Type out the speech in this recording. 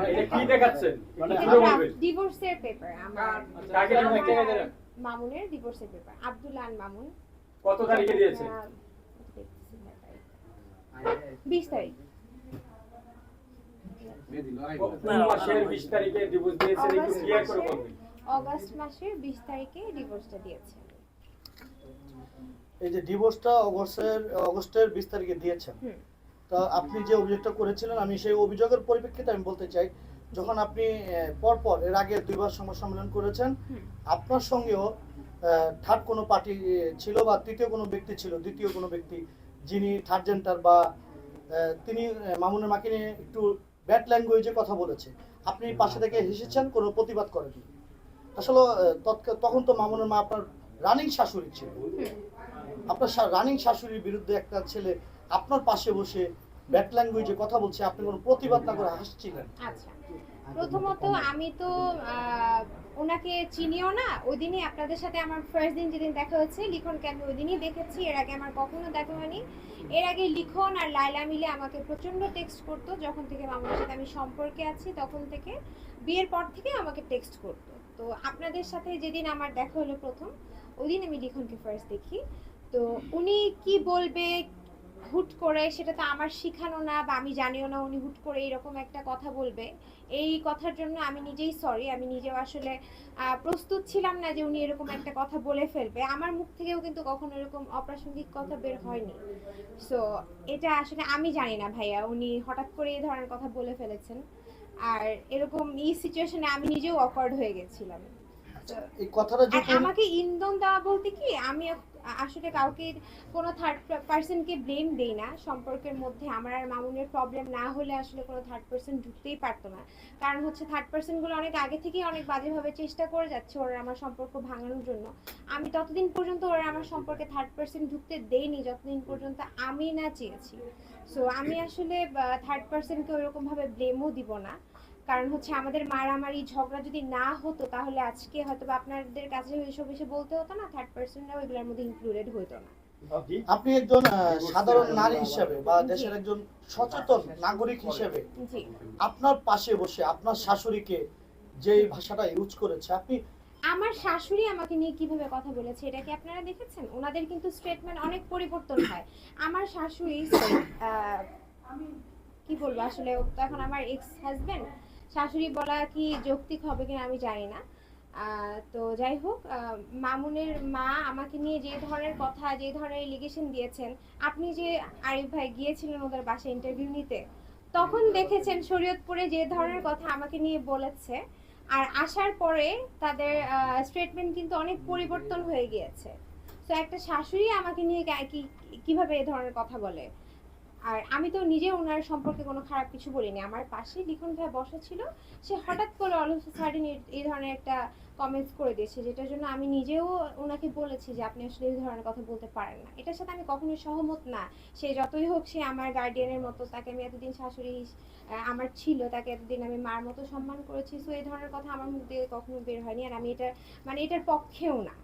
এটা কি দেখাচ্ছেন? ডিভোর্সের পেপার আমার কাকে দেখাচ্ছেন? মামুনের ডিভোর্সের পেপার, আব্দুল্লাহ মামুন। কত তারিখে দিয়েছে? 20 তারিখ। কোন মাসের 20 তারিখে ডিভোর্স দিয়েছে? একটু ক্লিয়ার করে বলবেন। অগাস্ট মাসের 20 তারিখে ডিভোর্সটা দিয়েছে। এই যে ডিভোর্সটা অগস্টের 20 তারিখে দিয়েছেন, তা আপনি যে অভিযোগটা করেছিলেন, আমি সেই অভিযোগের পরিপ্রেক্ষিতে আমি বলতে চাই, যখন আপনি পরপর এর আগে দুইবার সংবাদ সম্মেলন করেছেন, আপনার সঙ্গেও থার্ড কোনো পার্টি ছিল বা তৃতীয় কোনো ব্যক্তি ছিল, দ্বিতীয় কোনো ব্যক্তি যিনি থার্ড জেন্ডার বা তিনি মামুনের মাকে নিয়ে একটু ব্যাড ল্যাঙ্গুয়েজে কথা বলেছে, আপনি পাশে থেকে হেসেছেন, কোনো প্রতিবাদ করেননি। আসলে তখন তো মামুনের মা আপনার রানিং শাশুড়ি ছিল, আপনার রানিং শাশুড়ির বিরুদ্ধে একটা ছেলে আপনার পাশে বসে ব্যাড ল্যাঙ্গুয়েজে কথা বলছে, আপনি কোনো প্রতিবাদ না করে হাসছিলেন। আচ্ছা, প্রথমত আমি তো ওনাকে চিনিও না। ওই দিনই আপনাদের সাথে আমার ফার্স্ট দিন যেদিন দেখা হয়েছে, লিখনকে আমি ওই দিনই দেখেছি, এর আগে আমার কখনো দেখা হয়নি। এর আগে লিখন আর লাইলা মিলে আমাকে প্রচণ্ড টেক্সট করতো, যখন থেকে মামুনের সাথে আমি সম্পর্কে আছি তখন থেকে, বিয়ের পর থেকে আমাকে টেক্সট করতো। তো আপনাদের সাথে যেদিন আমার দেখা হলো প্রথম, ওই দিন আমি লিখনকে ফার্স্ট দেখি। তো উনি কি বলবে হুট করে, সেটা তো আমার শিখানো না বা আমি জানিও না উনি হুট করে এরকম একটা কথা বলবে। এই কথার জন্য আমি নিজেই সরি, আমি নিজেও আসলে প্রস্তুত ছিলাম না যে উনি এরকম একটা কথা বলে ফেলবে। আমার মুখ থেকেও কিন্তু কখনো এরকম অপ্রাসঙ্গিক কথা বের হয়নি। সো এটা আসলে আমি জানি না ভাইয়া, উনি হঠাৎ করে এই ধরনের কথা বলে ফেলেছেন। আর এরকম এই সিচুয়েশনে আমি নিজেও অকওয়ার্ড হয়ে গেছিলাম। এই কথাটা আমাকে ইন্ধন দেওয়া বলতে কি, আমি আসলে কাউকে কোনো থার্ড পার্সনকে ব্লেম দেই না সম্পর্কের মধ্যে। আমার আর মামুনের প্রবলেম না হলে আসলে কোনো থার্ড পার্সন ঢুকতেই পারতো না। কারণ হচ্ছে থার্ড পার্সনগুলো অনেক আগে থেকেই অনেক বাজেভাবে চেষ্টা করে যাচ্ছে ওরা আমার সম্পর্ক ভাঙানোর জন্য। আমি ততদিন পর্যন্ত ওরা আমার সম্পর্কে থার্ড পার্সন ঢুকতে দেয়নি যতদিন পর্যন্ত আমি না চেয়েছি। সো আমি আসলে থার্ড পার্সনকে ওইরকমভাবে ব্লেমও দিব না। কারণ হচ্ছে আমাদের মারামারি ঝগড়া যদি না হতো তাহলে আজকে হয়তো আপনাদের কাছে এসব এসে বলতে হতো না, থার্ড পার্সনরাও এগুলোর মধ্যে ইনক্লুডেড হতো না। আপনি একজন সাধারণ নারী হিসেবে বা দেশের একজন সচেতন নাগরিক হিসেবে আপনার পাশে বসে আপনার শাশুড়িকে যে ভাষাটা ইউজ করেছে, আপনি আমার শাশুড়ি আমাকে নিয়ে কিভাবে কথা বলেছে এটা কি আপনারা দেখেছেন? ওনাদের কিন্তু স্টেটমেন্ট অনেক পরিবর্তন হয়। আমার শাশুড়ি আমি কি বলবো আসলে, এখন আমার এক্স হাজবেন্ড, শাশুড়ি বলা কি যৌক্তিক হবে কিনা আমি জানি না। তো যাই হোক, মামুনের মা আমাকে নিয়ে যে ধরনের কথা, যে ধরনের এলিগেশন দিয়েছেন, আপনি যে আরিফ ভাই গিয়েছিলেন ওদের বাসায় ইন্টারভিউ নিতে, তখন দেখেছেন শরীয়তপুরে যে ধরনের কথা আমাকে নিয়ে বলেছে, আর আসার পরে তাদের স্টেটমেন্ট কিন্তু অনেক পরিবর্তন হয়ে গিয়েছে। তো একটা শাশুড়ি আমাকে নিয়ে কিভাবে এই ধরনের কথা বলে? আর আমি তো নিজে ওনার সম্পর্কে কোনো খারাপ কিছু বলিনি। আমার পাশে লিখন ভাই বসা ছিল, সে হঠাৎ করে অলস সার্ডিন এই ধরনের একটা কমেন্টস করে দিয়েছে, যেটার জন্য আমি নিজেও ওনাকে বলেছি যে আপনি আসলে এই ধরনের কথা বলতে পারেন না। এটার সাথে আমি কখনোই সহমত না। সে যতই হোক, সে আমার গার্ডিয়ানের মতো, তাকে আমি এতদিন শাশুড়ি আমার ছিল, তাকে এতদিন আমি মার মতো সম্মান করেছি। সো এই ধরনের কথা আমার মুখ দিয়ে কখনো বের হয়নি, আর আমি এটা এটার পক্ষেও না।